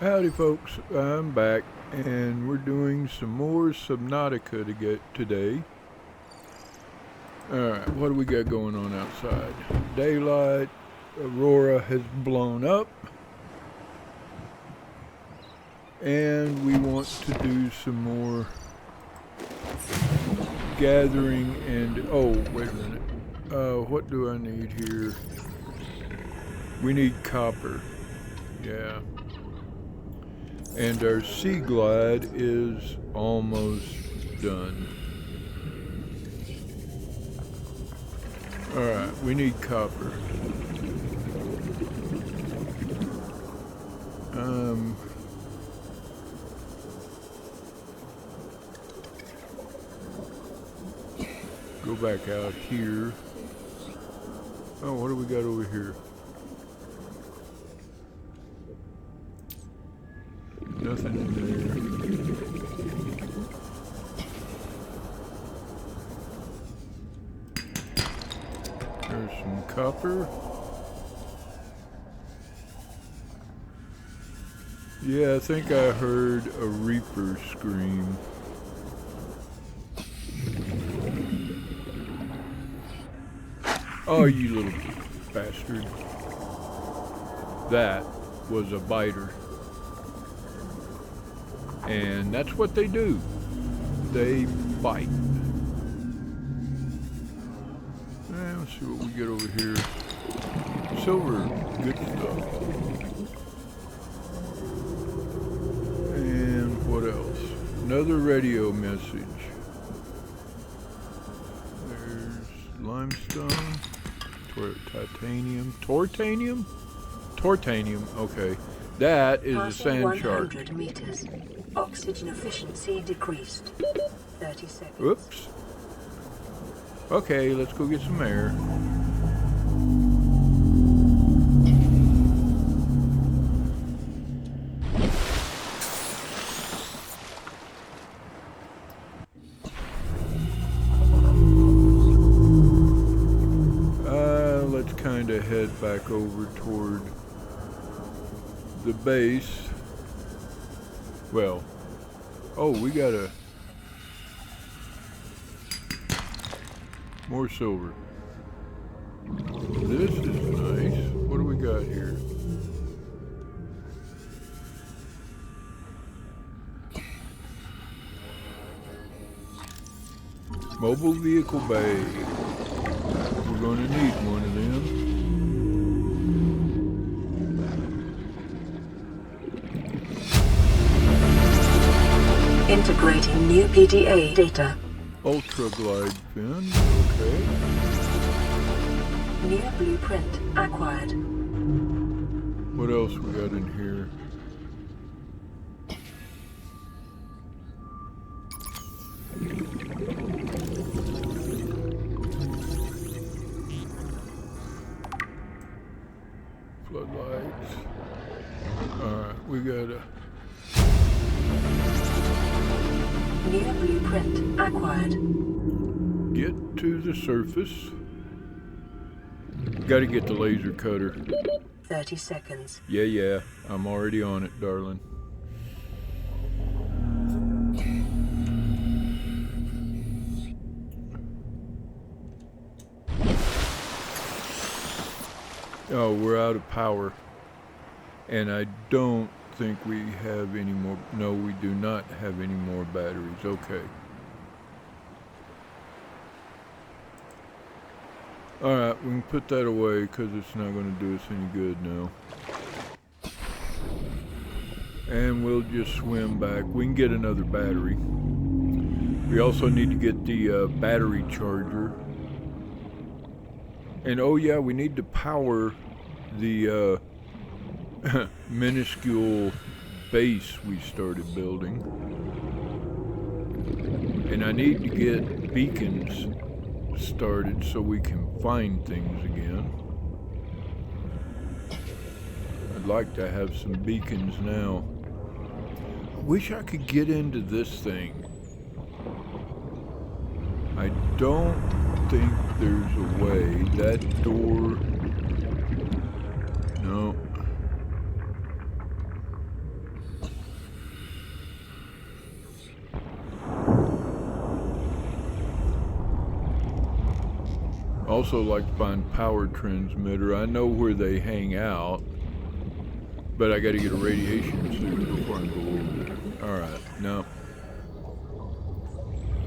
Howdy folks, I'm back and we're doing some more Subnautica to get today. Alright, what do we got going on outside? Daylight, Aurora has blown up. And we want to do some more gathering and... oh, wait a minute. What do I need here? We need copper. Yeah. And our sea glide is almost done. Alright, we need copper. Go back out here. Oh, what do we got over here? Nothing in there. There's some copper. Yeah, I think I heard a reaper scream. Oh, you little bastard. That was a biter. And that's what they do. They bite. Let's see what we get over here. Silver, good stuff. And what else? Another radio message. There's limestone, titanium, tortanium? Tortanium, okay. That is a sand shark. 100 meters. Oxygen efficiency decreased. 30 seconds. Oops. Okay, let's go get some air. Let's kind of head back over toward the base. Well, oh, we got more silver. This is nice. What do we got here? Mobile vehicle bay. We're going to need one of them. Integrating new PDA data. Ultra glide fin, okay. New blueprint acquired. What else we got in here? Floodlights. Alright, we got a... New blueprint acquired. get to the surface. Gotta get the laser cutter. 30 seconds. Yeah, I'm already on it, darling. Oh, we're out of power. And I don't think we have any more. No, we do not have any more batteries. Okay. Alright, we can put that away because it's not going to do us any good now. And we'll just swim back. We can get another battery. We also need to get the battery charger. And oh yeah, we need to power the minuscule base we started building. And I need to get beacons started so we can find things again. I'd like to have some beacons now. I wish I could get into this thing. I don't think there's a way. That door... No. Also like to find power transmitter. I know where they hang out, but I got to get a radiation suit before I go over there. Alright, no.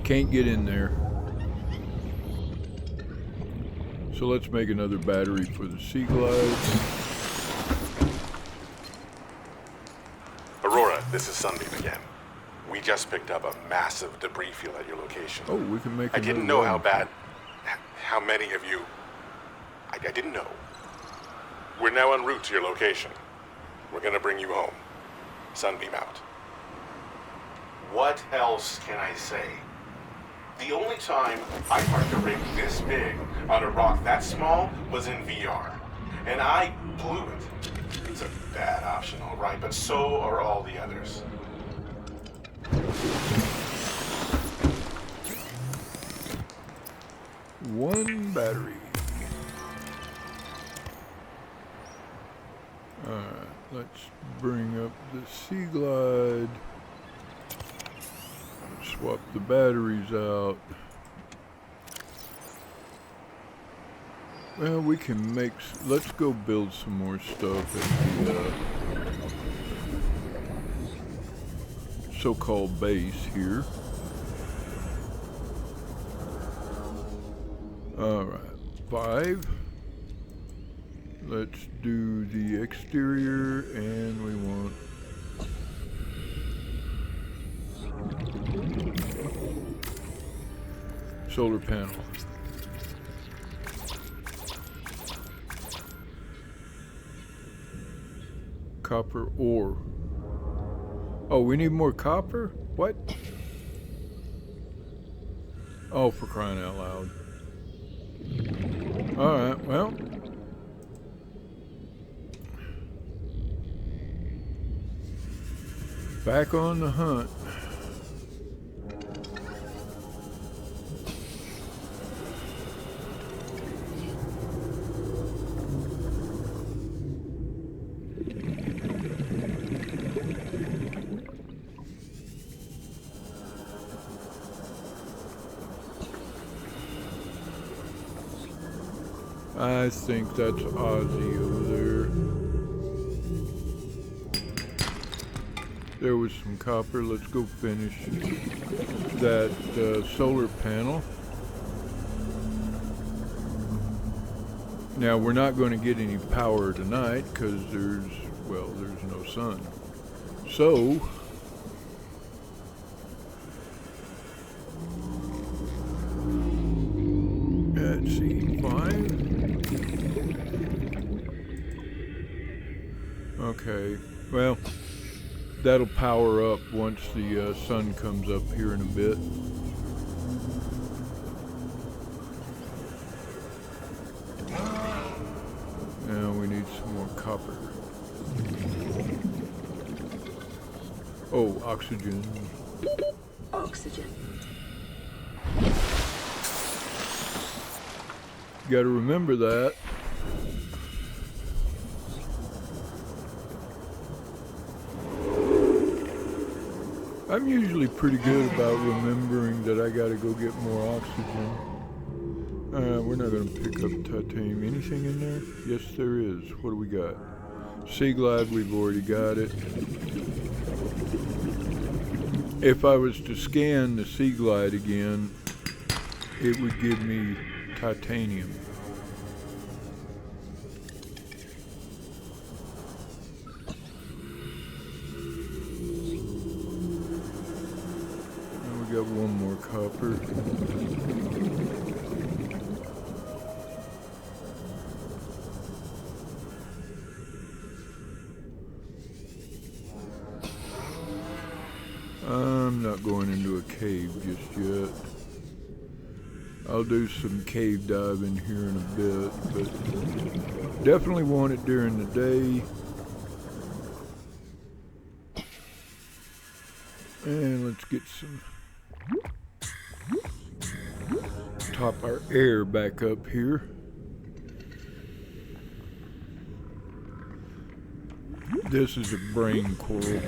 Can't get in there. So let's make another battery for the Sea Glide. Aurora, this is Sunbeam again. We just picked up a massive debris field at your location. Oh, we can make I another didn't know how one. bad, how many of you... I didn't know. We're now en route to your location. We're gonna bring you home. Sunbeam out. What else can I say? The only time I parked a rig this big on a rock that small was in VR. And I blew it. It's a bad option, all right, but so are all the others. One battery. Alright, let's bring up the Sea Glide. Swap the batteries out. Well, we can make... Let's go build some more stuff at the so-called base here. Alright, 5. Let's do the exterior, and we want... solar panel. Copper ore. Oh, we need more copper? What? Oh, for crying out loud. Alright, well. Back on the hunt. I think that's Ozzy over there. There was some copper. Let's go finish that solar panel. Now we're not going to get any power tonight because there's no sun. So let's see, 5. Okay, well, that'll power up once the sun comes up here in a bit. Now we need some more copper. Oh, oxygen. Oxygen. You gotta remember that. I'm usually pretty good about remembering that I gotta go get more oxygen. We're not gonna pick up titanium. Anything in there? Yes, there is. What do we got? Sea Glide, we've already got it. If I was to scan the Sea Glide again, it would give me titanium. And we got one more copper. I'm not going into a cave just yet. I'll do some cave diving here in a bit, but definitely want it during the day. And let's get some, top our air back up here. This is a brain coral.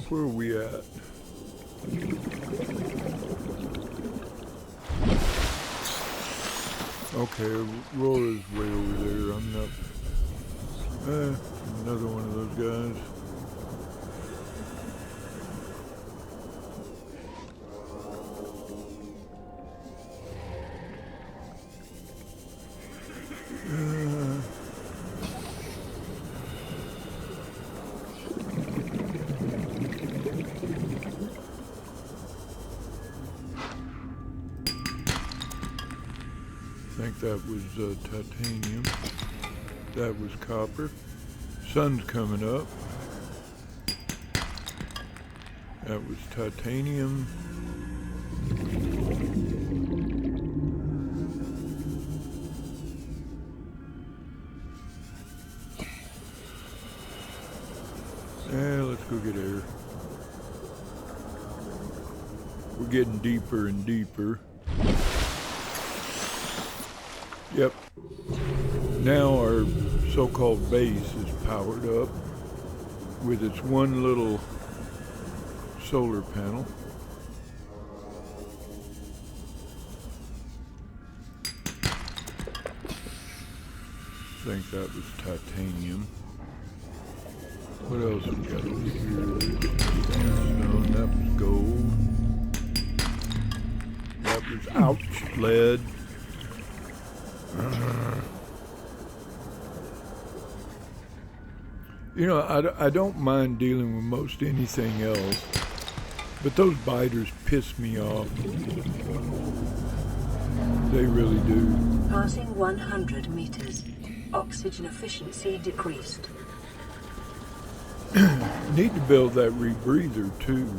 Where are we at? Okay, Aurora's way over there. I'm not... another one of those guys. I think that was titanium. That was copper. Sun's coming up. That was titanium. Let's go get air. We're getting deeper and deeper. Yep. Now our so-called base is powered up with its one little solar panel. I think that was titanium. What else we got over here? Sandstone, that was gold. That was, ouch, lead. You know, I don't mind dealing with most anything else, but those biters piss me off. They really do. Passing 100 meters. Oxygen efficiency decreased. Need to build that rebreather too.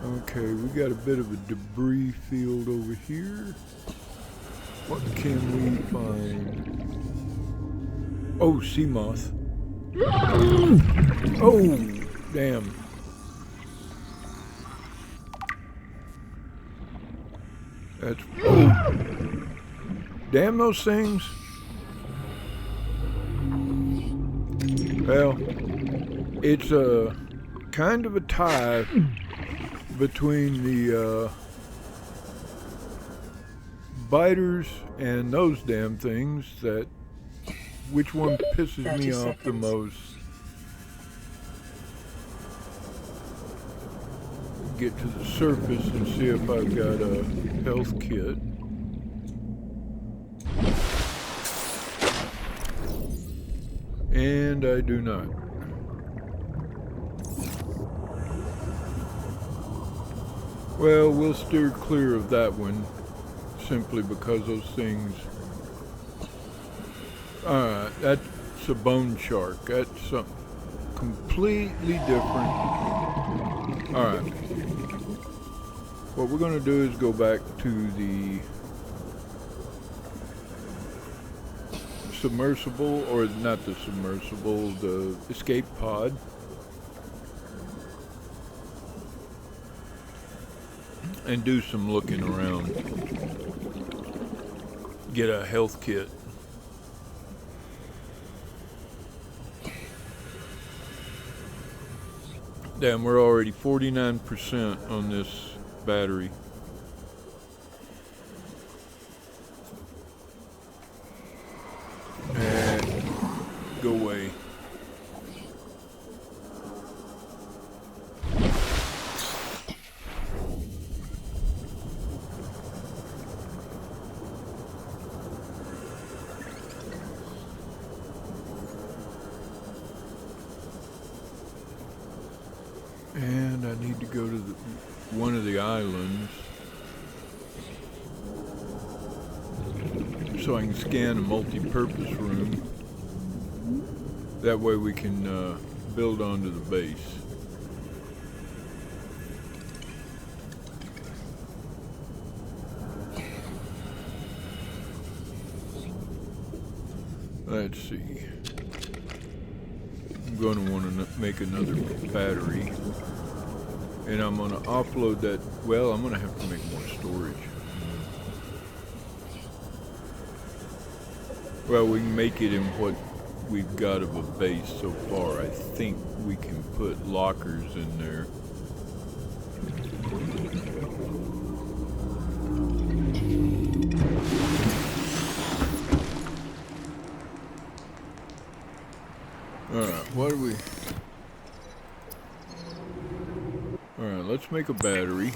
Okay, we got a bit of a debris field over here. What can we find? Oh, sea moth. Oh, damn. That's, oh. Damn those things. Well, it's a kind of a tie between the biters and those damn things, that which one pisses me off the most. Get to the surface and see if I've got a health kit. And I do not. Well, we'll steer clear of that one, simply because those things... Alright, that's a bone shark. That's something completely different. Alright. What we're going to do is go back to the submersible, or not the submersible, the escape pod. And do some looking around. Get a health kit. Damn, we're already 49% on this battery. And go away. And I need to go to one of the islands so I can scan a multi-purpose room. That way we can build onto the base. Let's see. I'm going to want to make another battery. And I'm going to offload that. Well, I'm going to have to make more storage. Well, we can make it in what we've got of a base so far. I think we can put lockers in there. Alright, what do we... Alright, let's make a battery.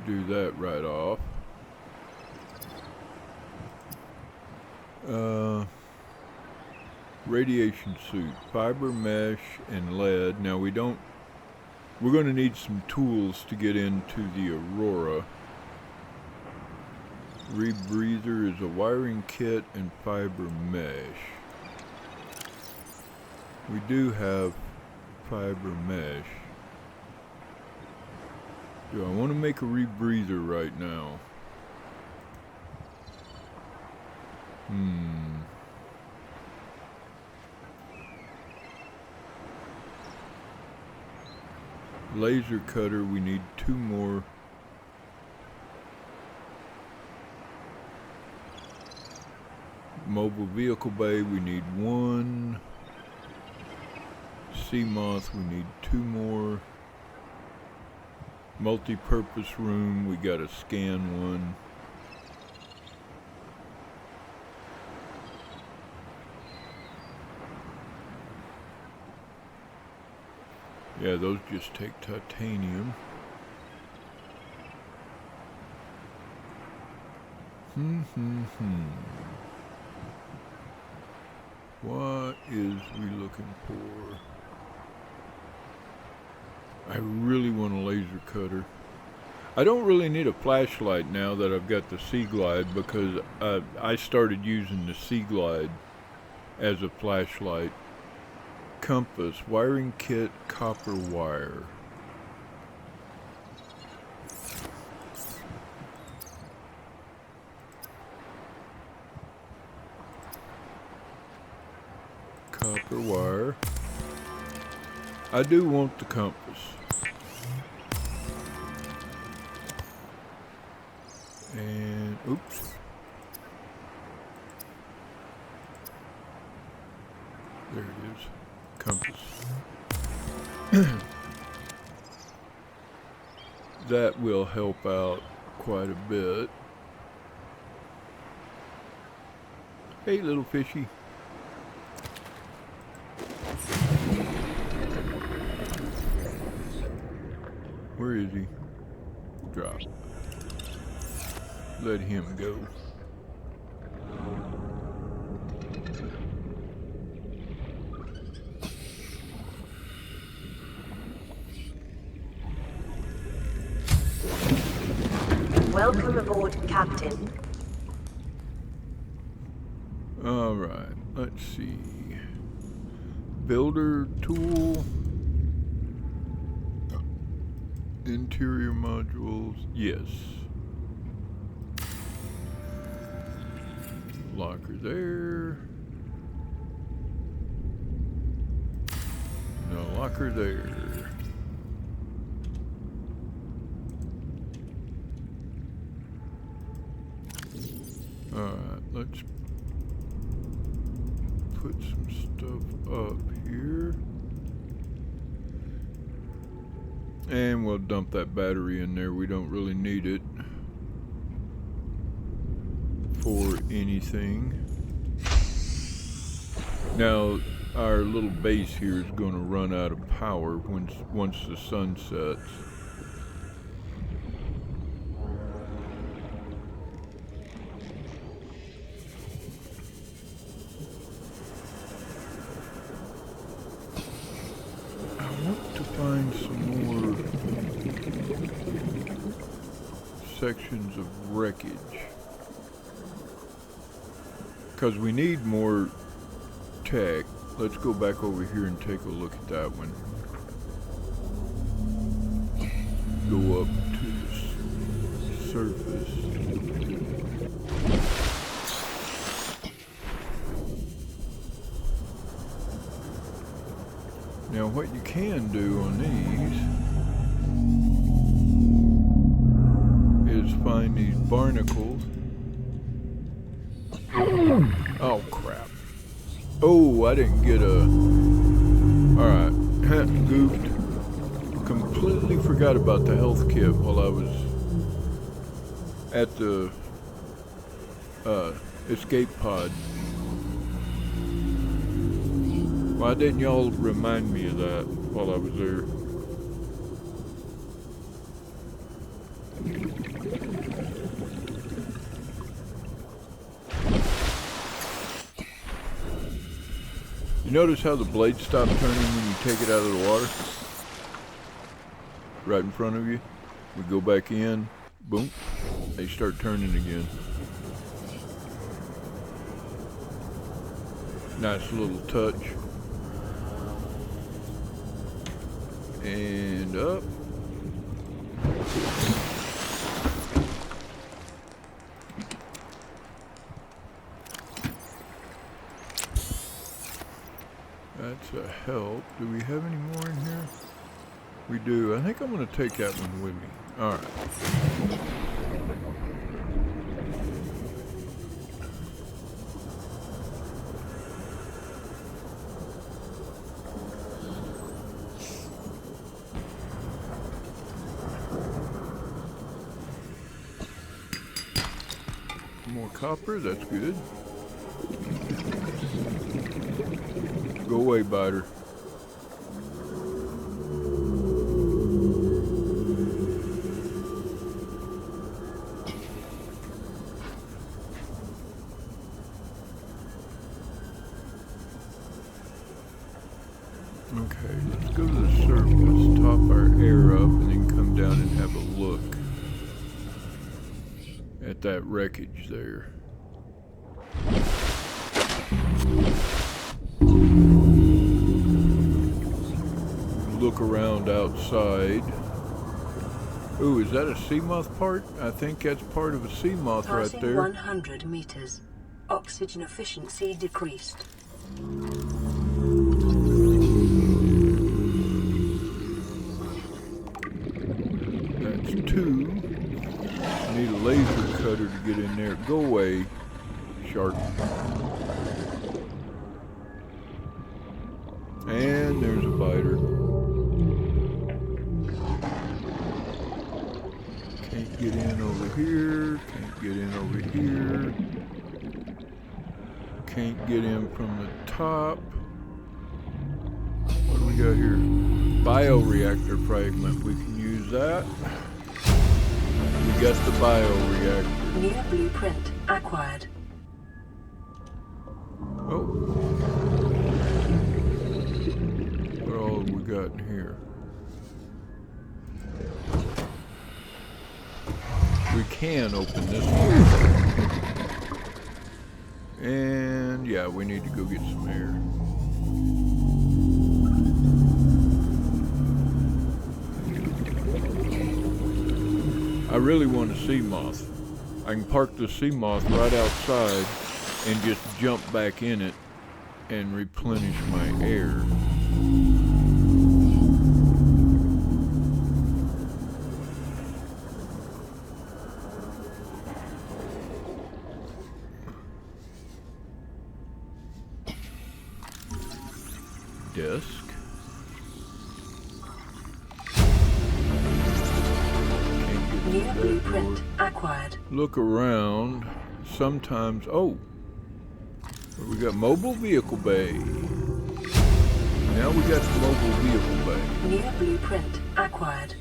Do that right off. Radiation suit, fiber mesh, and lead. Now we're going to need some tools to get into the Aurora. Rebreather is a wiring kit and fiber mesh. We do have fiber mesh. Do I want to make a rebreather right now? Laser cutter, we need 2 more. Mobile vehicle bay, we need 1. Sea moth, we need 2 more. Multi-purpose room, we gotta scan 1. Yeah, those just take titanium. What is we looking for? I really want a laser cutter. I don't really need a flashlight now that I've got the Sea Glide, because I started using the Sea Glide as a flashlight. Compass, wiring kit, copper wire. Copper wire. I do want the compass. And, oops. There it is. Compass. That will help out quite a bit. Hey, little fishy. Where is he? Drop. Let him go. Welcome aboard, Captain. All right, let's see. Builder tool. Interior modules, yes. Locker there. No locker there. Alright, let's put some stuff up here. And we'll dump that battery in there. We don't really need it for anything. Now, our little base here is going to run out of power once the sun sets. I want to find some more sections of wreckage, because we need more tech. Let's go back over here and take a look at that one. Go up to the surface. Now what you can do on these is find these barnacles Oh, I didn't get a... Alright, goofed. Completely forgot about the health kit while I was at the escape pod. Why didn't y'all remind me of that while I was there? You notice how the blades stop turning when you take it out of the water? Right in front of you. We go back in, boom, they start turning again. Nice little touch. And up. That's a help. Do we have any more in here? We do. I think I'm going to take that one with me. Alright. More copper, that's good. Go away, biter. Okay, let's go to the surface, top our air up, and then come down and have a look at that wreckage there. Look around outside. Ooh, is that a sea moth part? I think that's part of a sea moth right Passing there. 100 meters. Oxygen efficiency decreased. That's 2. I need a laser cutter to get in there. Go away, shark. And there's a biter. Can't get in over here. Can't get in over here. Can't get in from the top. What do we got here? Bioreactor fragment. We can use that. We got the bioreactor. New blueprint acquired. Oh. What all have we got in here? We can open this one. And yeah, we need to go get some air. I really want a sea moth. I can park the sea moth right outside and just jump back in it and replenish my air. Desk. New blueprint acquired. Look around. Sometimes, oh, we got mobile vehicle bay. Now we got the mobile vehicle bay. New blueprint acquired.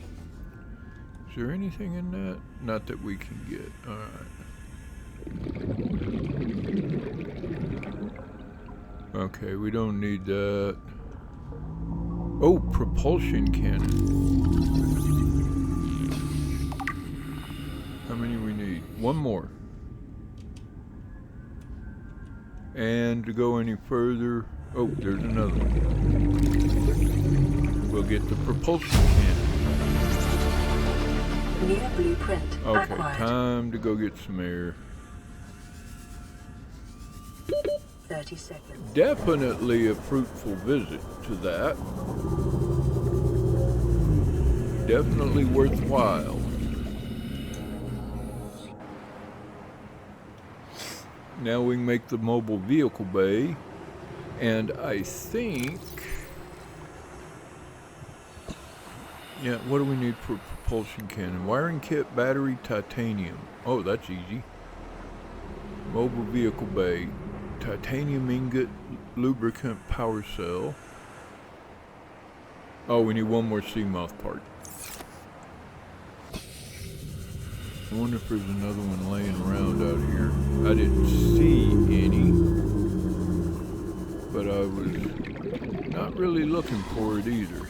Is there anything in that? Not that we can get. All right. Okay, we don't need that. Oh, propulsion cannon. How many we need? One more. And to go any further, oh, there's another one. We'll get the propulsion cannon. New blueprint Okay, acquired. time to go get some air. 30 seconds. Definitely a fruitful visit to that. Definitely worthwhile. Now we can make the mobile vehicle bay. And I think... Yeah, what do we need for propulsion cannon? Wiring kit, battery, titanium. Oh, that's easy. Mobile vehicle bay. Titanium ingot, lubricant, power cell. Oh, we need one more Seamoth part. I wonder if there's another one laying around out here. I didn't see any, but I was not really looking for it either.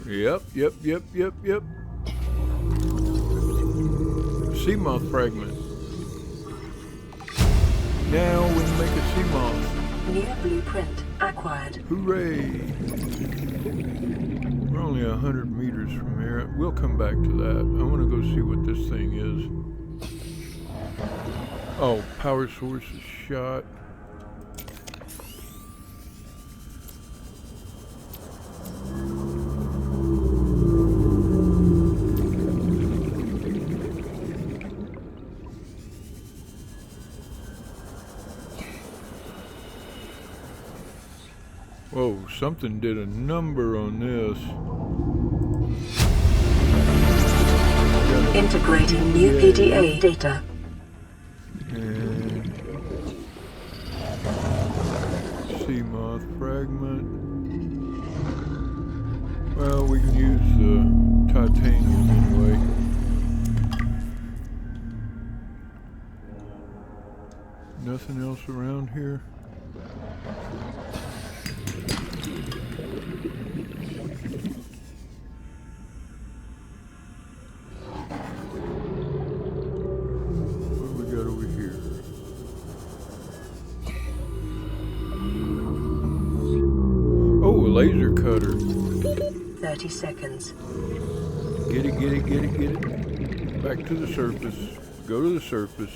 Yep. Seamoth fragment. Now we can make a Seamoth. New blueprint acquired. Hooray! We're only 100 meters from here. We'll come back to that. I want to go see what this thing is. Oh, power source is shot. Whoa, something did a number on this. Integrating new PDA data. And Seamoth fragment. Well, we can use the titanium anyway. Nothing else around here? Laser cutter. 30 seconds. Get it. Back to the surface. Go to the surface.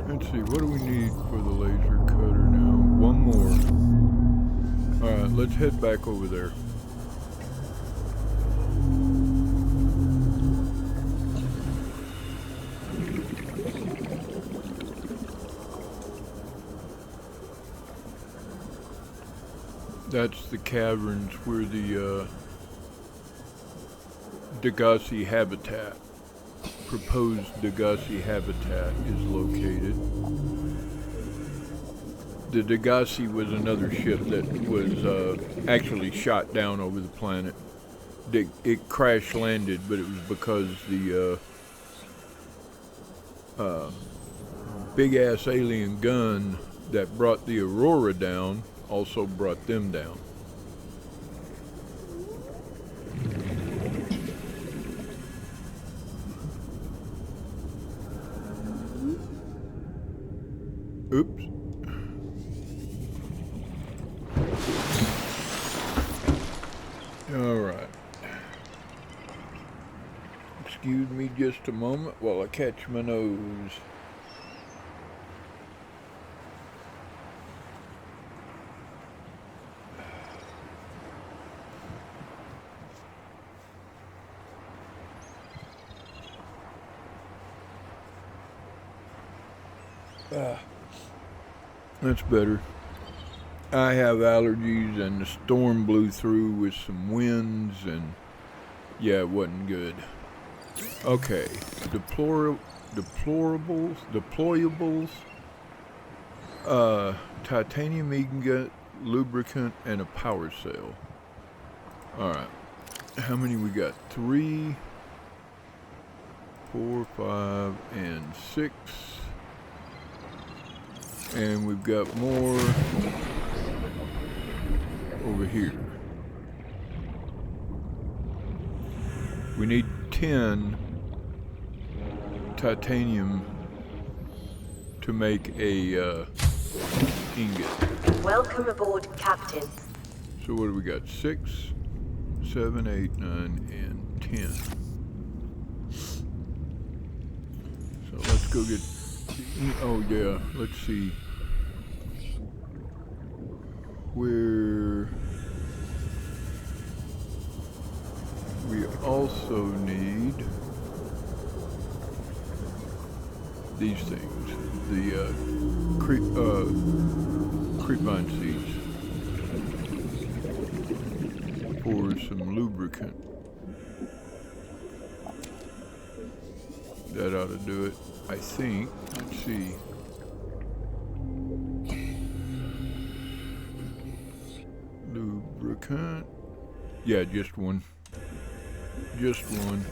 Let's see, what do we need for the laser cutter now? One more. Alright, let's head back over there. That's the caverns where the Degassi habitat, proposed Degassi habitat is located. The Degassi was another ship that was actually shot down over the planet. It crash landed, but it was because the big ass alien gun that brought the Aurora down also brought them down. Oops. All right. Excuse me just a moment while I catch my nose. That's better. I have allergies and the storm blew through with some winds and yeah, it wasn't good. Okay, deployables, titanium ingot, lubricant, and a power cell. Alright, how many we got? 3, 4, 5, and 6. And we've got more over here. We need 10 titanium to make a ingot. Welcome aboard, Captain. So what do we got? 6, 7, 8, 9, and 10. go get. Oh yeah, let's see. Where we also need these things, the creepvine seeds for some lubricant. That ought to do it, I think. Let's see. Lubricant. Yeah, just one. Just one.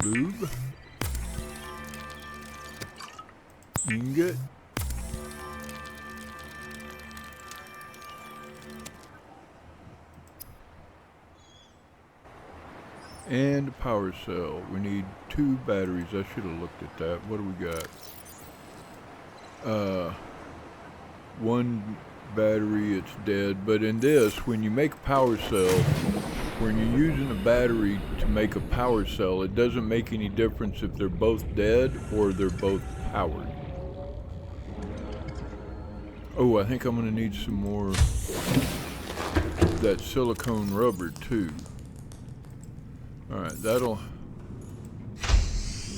Lube. Ingot. And a power cell. We need 2 batteries. I should have looked at that. What do we got? 1 battery, it's dead. But in this, when you make a power cell, when you're using a battery to make a power cell, it doesn't make any difference if they're both dead or they're both powered. Oh, I think I'm gonna need some more that silicone rubber too. Alright, that'll...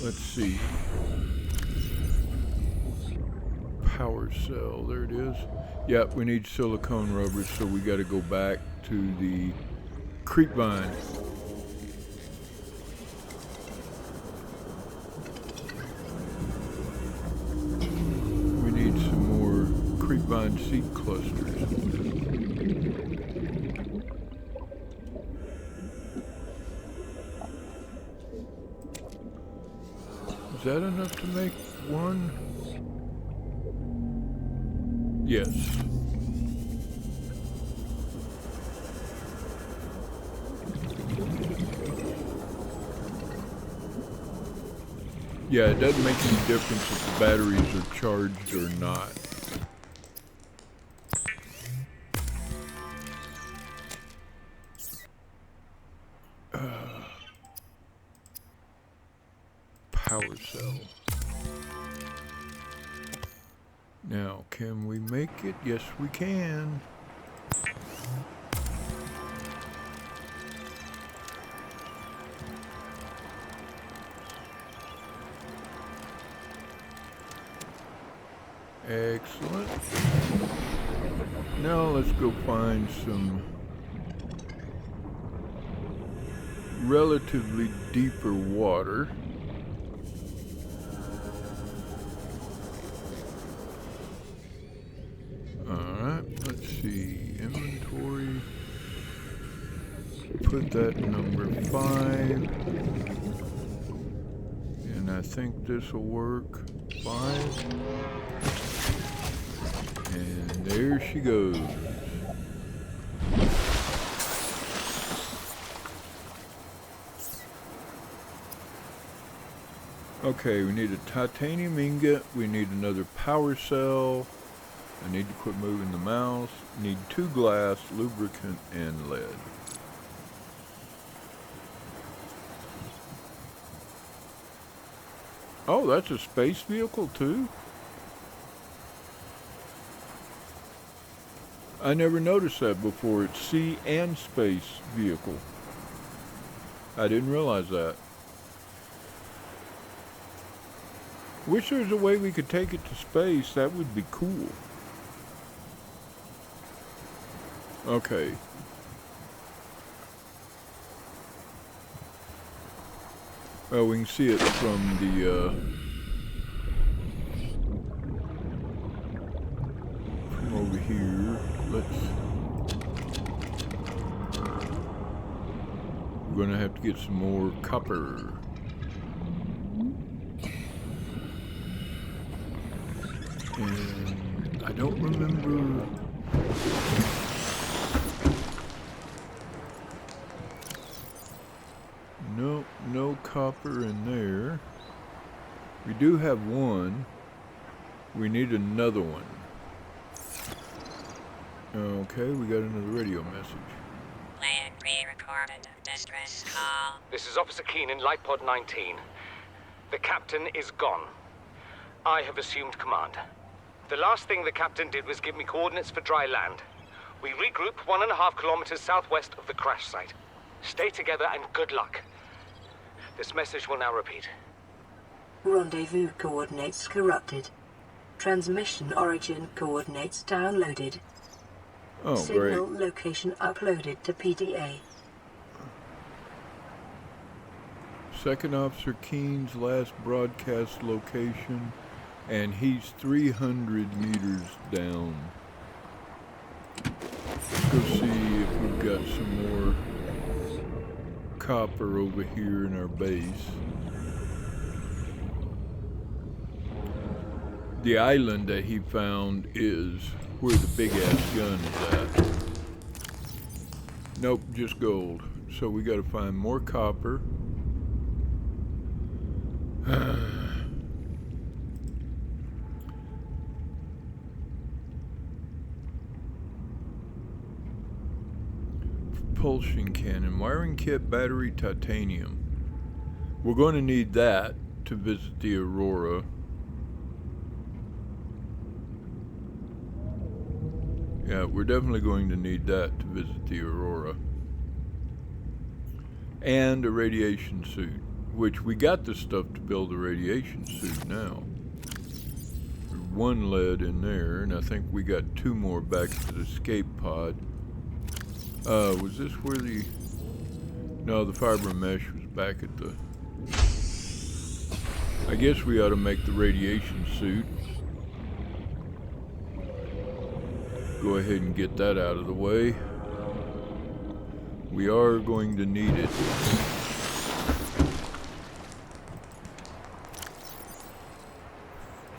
Let's see. Power cell, there it is. Yep, we need silicone rubber, so we gotta go back to the creepvine. We need some more creepvine seed clusters. Is that enough to make one? Yes. Yeah, it doesn't make any difference if the batteries are charged or not. Power cell. Now, can we make it? Yes, we can. Excellent. Now let's go find some relatively deeper water. Let's see, inventory, put that number 5, and I think this will work, 5, and there she goes. Okay, we need a titanium ingot, we need another power cell, I need to quit moving the mouse. Need 2 glass, lubricant, and lead. Oh, that's a space vehicle too? I never noticed that before. It's sea and space vehicle. I didn't realize that. Wish there was a way we could take it to space. That would be cool. Okay. Well, we can see it from the, from over here. We're gonna have to get some more copper. And I don't remember... No copper in there. We do have one. We need another one. Okay, we got another radio message. Plan pre-recorded distress call. This is Officer Keane in Light Pod 19. The captain is gone. I have assumed command. The last thing the captain did was give me coordinates for dry land. We regroup 1.5 kilometers southwest of the crash site. Stay together and good luck. This message will now repeat. Rendezvous coordinates corrupted. Transmission origin coordinates downloaded. Oh, Signal great. location uploaded to PDA. Second Officer Keene's last broadcast location, and he's 300 meters down. Let's go see if we've got some more copper over here in our base. The island that he found is where the big ass gun is at. Nope, just gold. So we gotta find more copper. Propulsion cannon, wiring kit, battery, titanium. We're going to need that to visit the Aurora. Yeah, we're definitely going to need that to visit the Aurora. And a radiation suit, which we got the stuff to build a radiation suit now. There's one lead in there, and I think we got 2 more back to the escape pod. Was this where the... No, the fiber mesh was back at the... I guess we ought to make the radiation suit. Go ahead and get that out of the way. We are going to need it.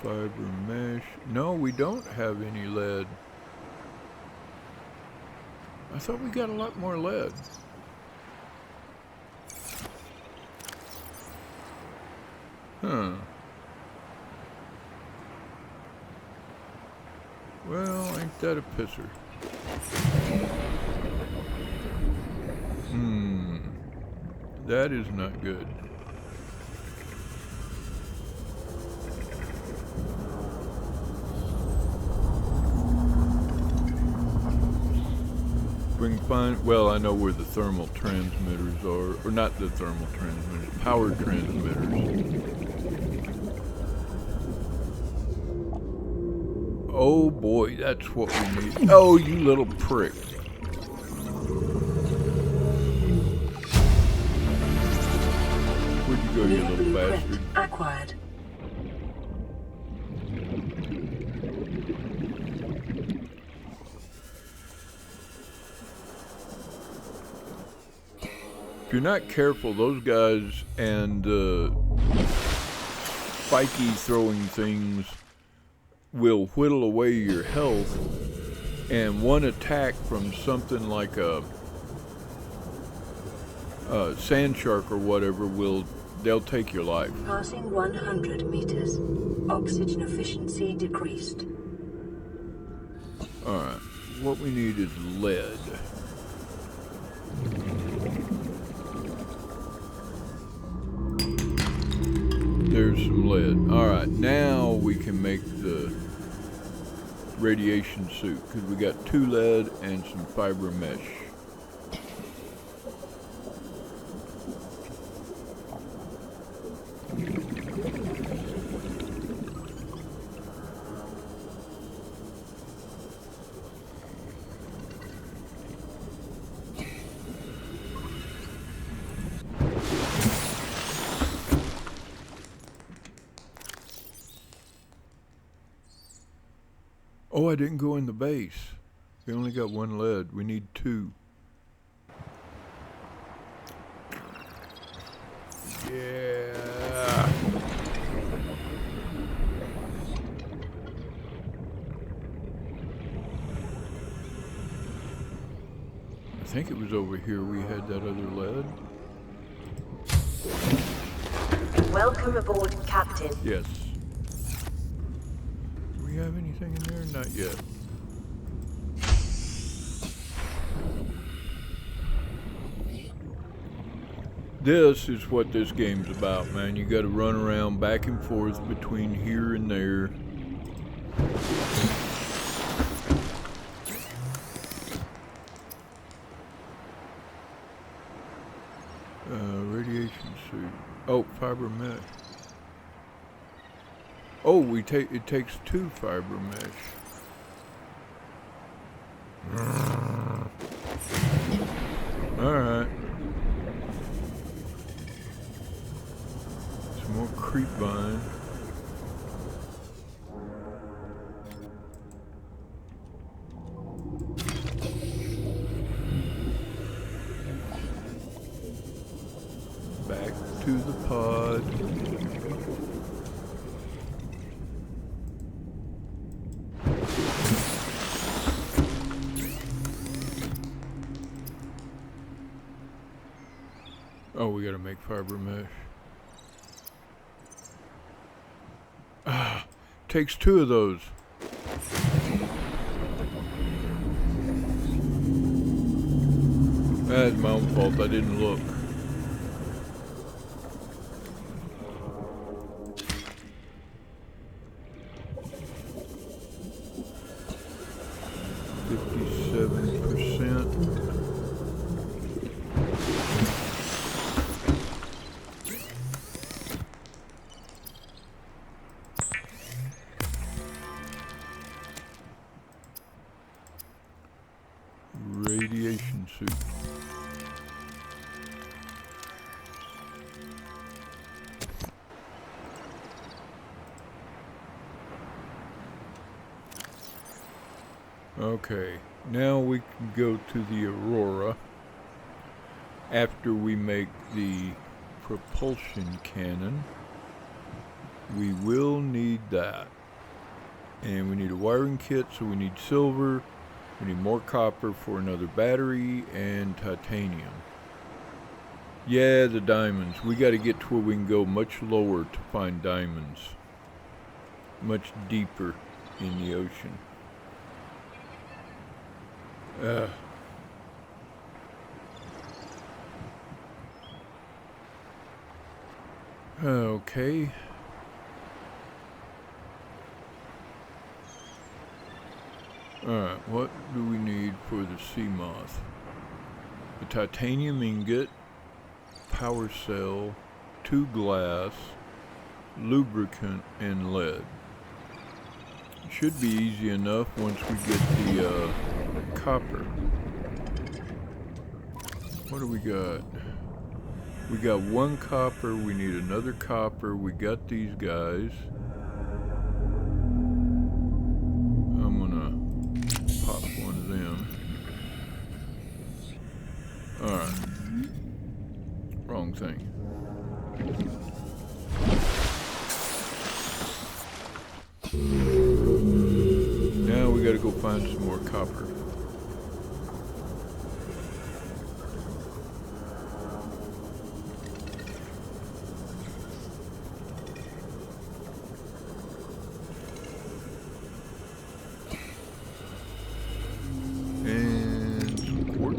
Fiber mesh. No, we don't have any lead. I thought we got a lot more lead. Huh. Well, ain't that a pisser? That is not good. We can find, well, I know where the thermal transmitters are, or not the thermal transmitters, power transmitters. Oh boy, that's what we need. Oh, you little prick. Where'd you go, you little bastard? Acquired. If you're not careful, those guys and spiky throwing things will whittle away your health, and one attack from something like a sand shark or whatever they'll take your life. Passing 100 meters. Oxygen efficiency decreased. Alright, what we need is lead. There's some lead. Alright, now we can make the radiation suit, because we got 2 lead and some fiber mesh. Oh, I didn't go in the base. We only got 1 lead. We need 2. Yeah. I think it was over here we had that other lead. Welcome aboard, Captain. Yes. Do we have anything in there? Not yet. This is what this game's about, man. You gotta run around back and forth between here and there. Radiation suit. Oh, fiber mesh. Oh, it takes 2 fiber mesh. Alright. Some more creep vine. Back to the pod. Oh, we gotta make fiber mesh. Ah, takes 2 of those. That's my own fault, I didn't look. Radiation suit. Okay, now we can go to the Aurora after we make the propulsion cannon. We will need that. And we need a wiring kit, so we need silver. We need more copper for another battery and titanium. Yeah, the diamonds. We got to get to where we can go much lower to find diamonds. Much deeper in the ocean. Okay. Alright, what do we need for the sea moth? A titanium ingot, power cell, 2 glass, lubricant, and lead. It should be easy enough once we get the copper. What do we got? We got 1 copper, we need another copper, we got these guys. I'm gonna pop one of them. Alright. Wrong thing. Now we gotta go find some more copper. And some quartz.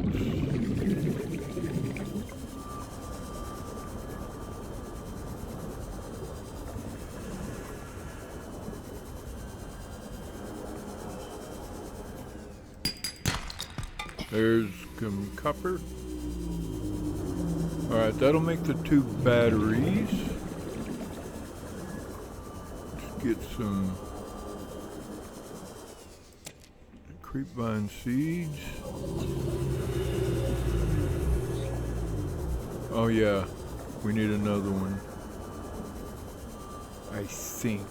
There's some copper. Alright, that'll make the 2 batteries. Let's get some creepvine seeds. Oh yeah, we need another one. I think.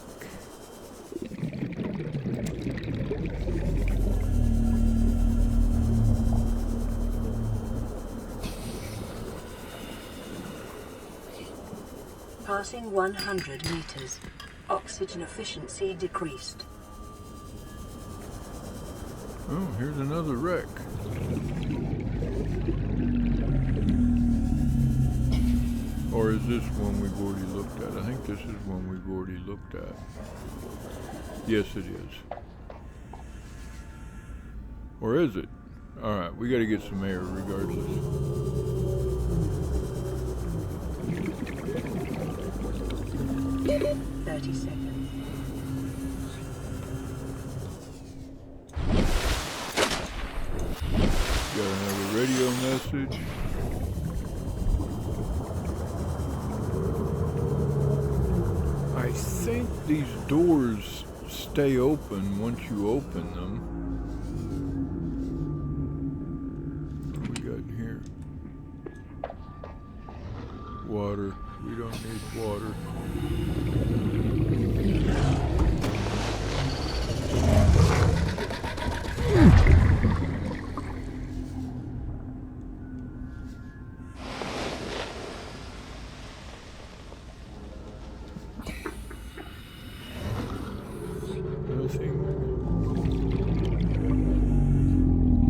Passing 100 meters. Oxygen efficiency decreased. Oh, here's another wreck. Or Or is this one we've already looked at? I think this is one we've already looked at. Yes, it is. Or is it? Alright, we gotta get some air regardless. Thirty seconds. Gotta have a radio message. I think these doors stay open once you open them. What do we got in here? Water. We don't need water.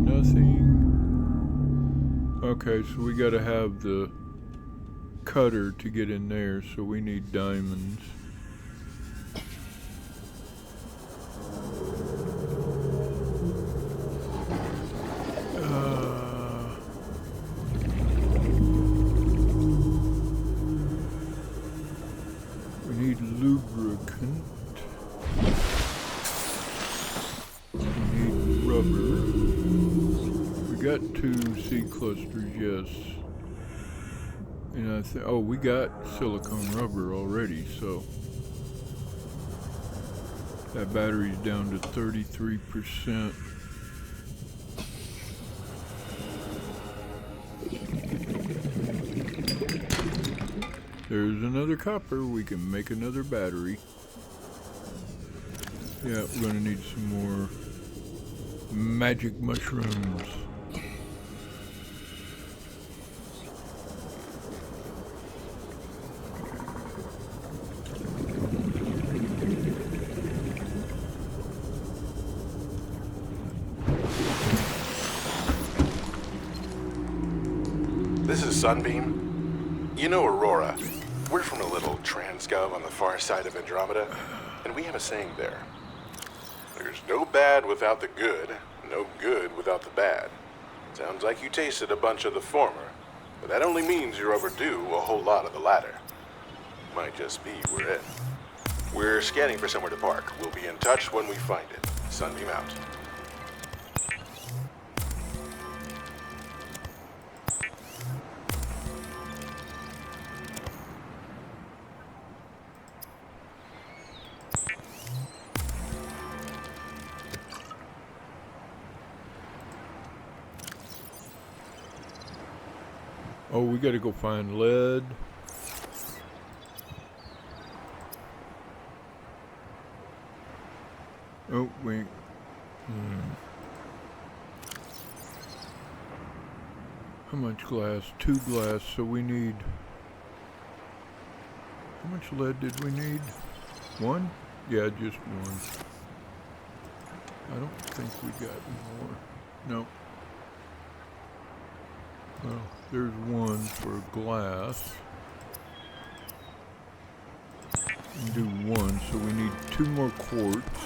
Nothing. Okay, so we gotta have the cutter to get in there, so we need diamonds. We need lubricant. We need rubber. We got 2 seed clusters, yes. And I think, oh, we got silicone rubber already, so that battery's down to 33%. There's another copper. We can make another battery. Yeah, we're gonna need some more magic mushrooms. This is Sunbeam. You know Aurora. We're from a little transgov on the far side of Andromeda, and we have a saying there. There's no bad without the good, no good without the bad. Sounds like you tasted a bunch of the former, but that only means you're overdue a whole lot of the latter. Might just be we're it. We're scanning for somewhere to park. We'll be in touch when we find it. Sunbeam out. Oh, we gotta go find lead. Oh, wait. How much glass? 2 glass, so we need... How much lead did we need? 1? Yeah, just 1. I don't think we got more. Nope. Well, there's 1 for glass. And do 1, so we need 2 more quartz.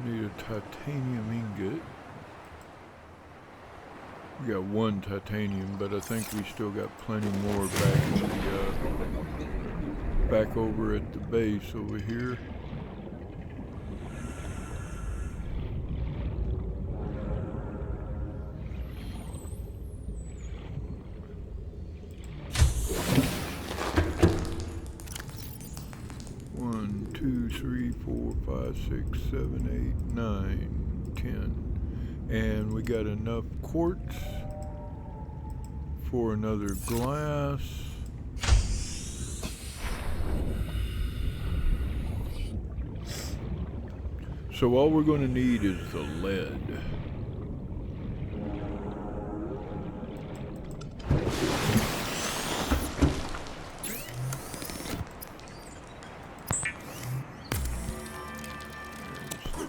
Need a titanium ingot. We got 1 titanium, but I think we still got plenty more back in the, back over at the base over here. One, 2, 3, 4, 5, 6, 7, 8, 9, 10. And we got enough quartz for another glass. So all we're going to need is the lead.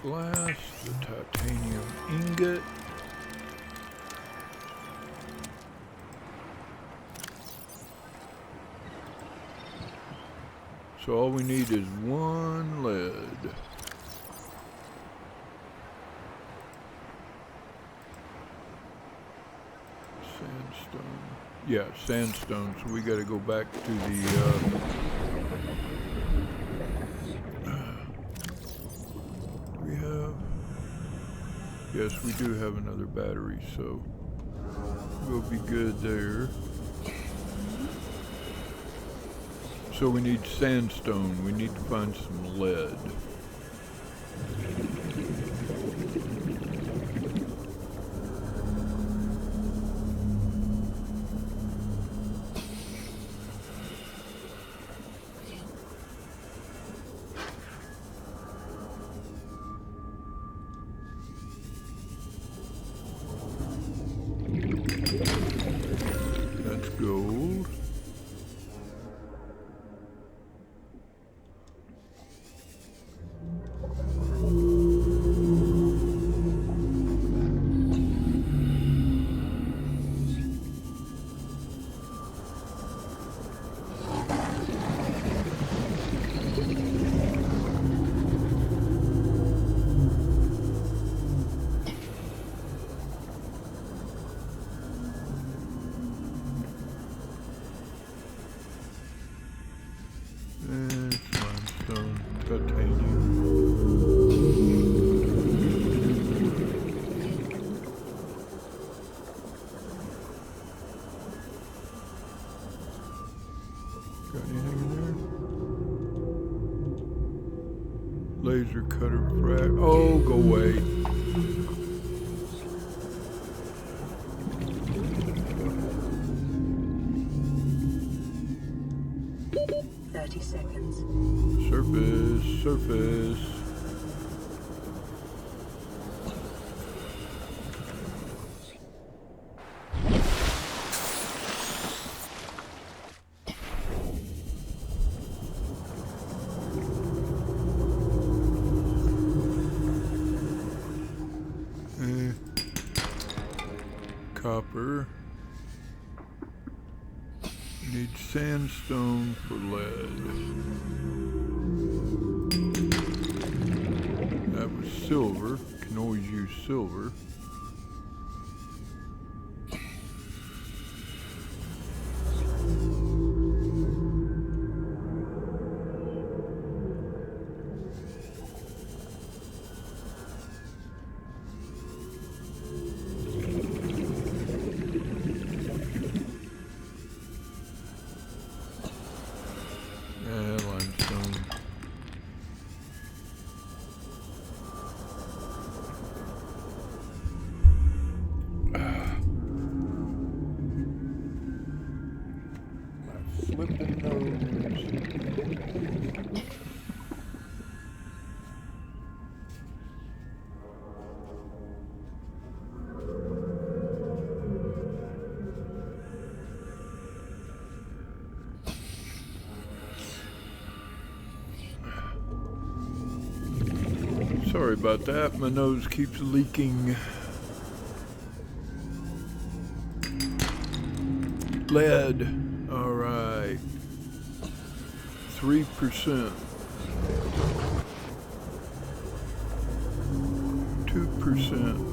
glass, the titanium ingot. So all we need is one lead. Sandstone. Yeah, sandstone. So we got to go back to the. Do we have? Yes, we do have another battery, so we'll be good there. So we need sandstone. We need to find some lead. That's gold. Limestone, titanium. Got anything in there? Laser cutter frac. Oh, go away. 30 seconds. Surface. Copper. Need sandstone for lead. That was silver. Can always use silver. Limestone. My flipping nose. Sorry about that, my nose keeps leaking. Lead, all right. 3%. 2%.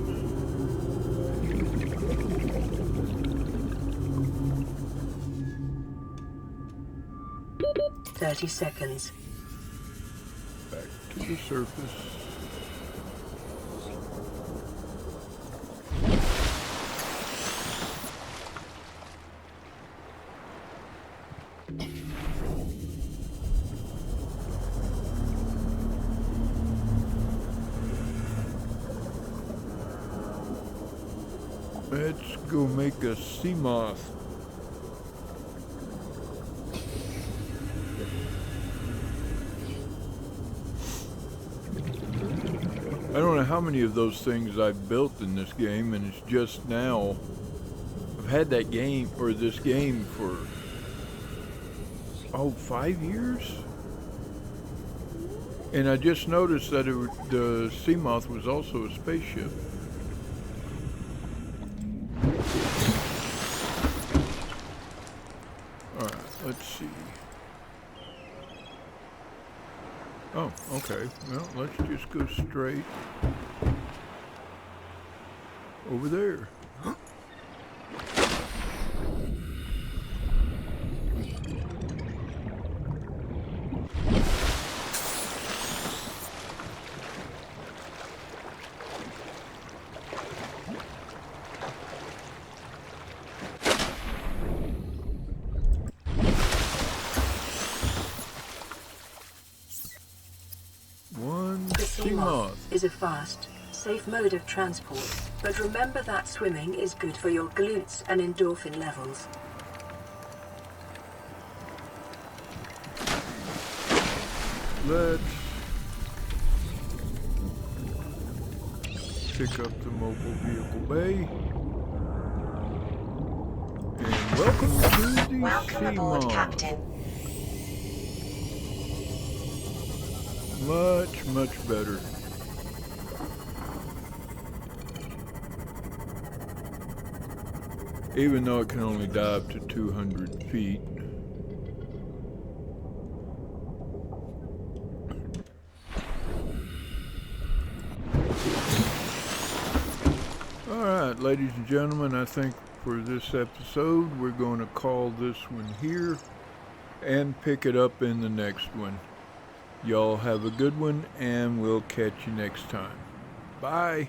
Thirty seconds. Back to the surface. Let's go make a sea moth. I don't know how many of those things I've built in this game, and it's just now. I've had that game, or this game, for 5 years? And I just noticed that the sea moth was also a spaceship. Alright, let's see. Oh, okay. Well, let's just go straight over there. The sea moth is a fast, safe mode of transport, but remember that swimming is good for your glutes and endorphin levels. Let's pick up the mobile vehicle bay. And welcome to the Welcome sea aboard, moth. Captain. Much better. Even though it can only dive to 200 feet. Alright, ladies and gentlemen, I think for this episode we're going to call this one here and pick it up in the next one. Y'all have a good one, and we'll catch you next time. Bye.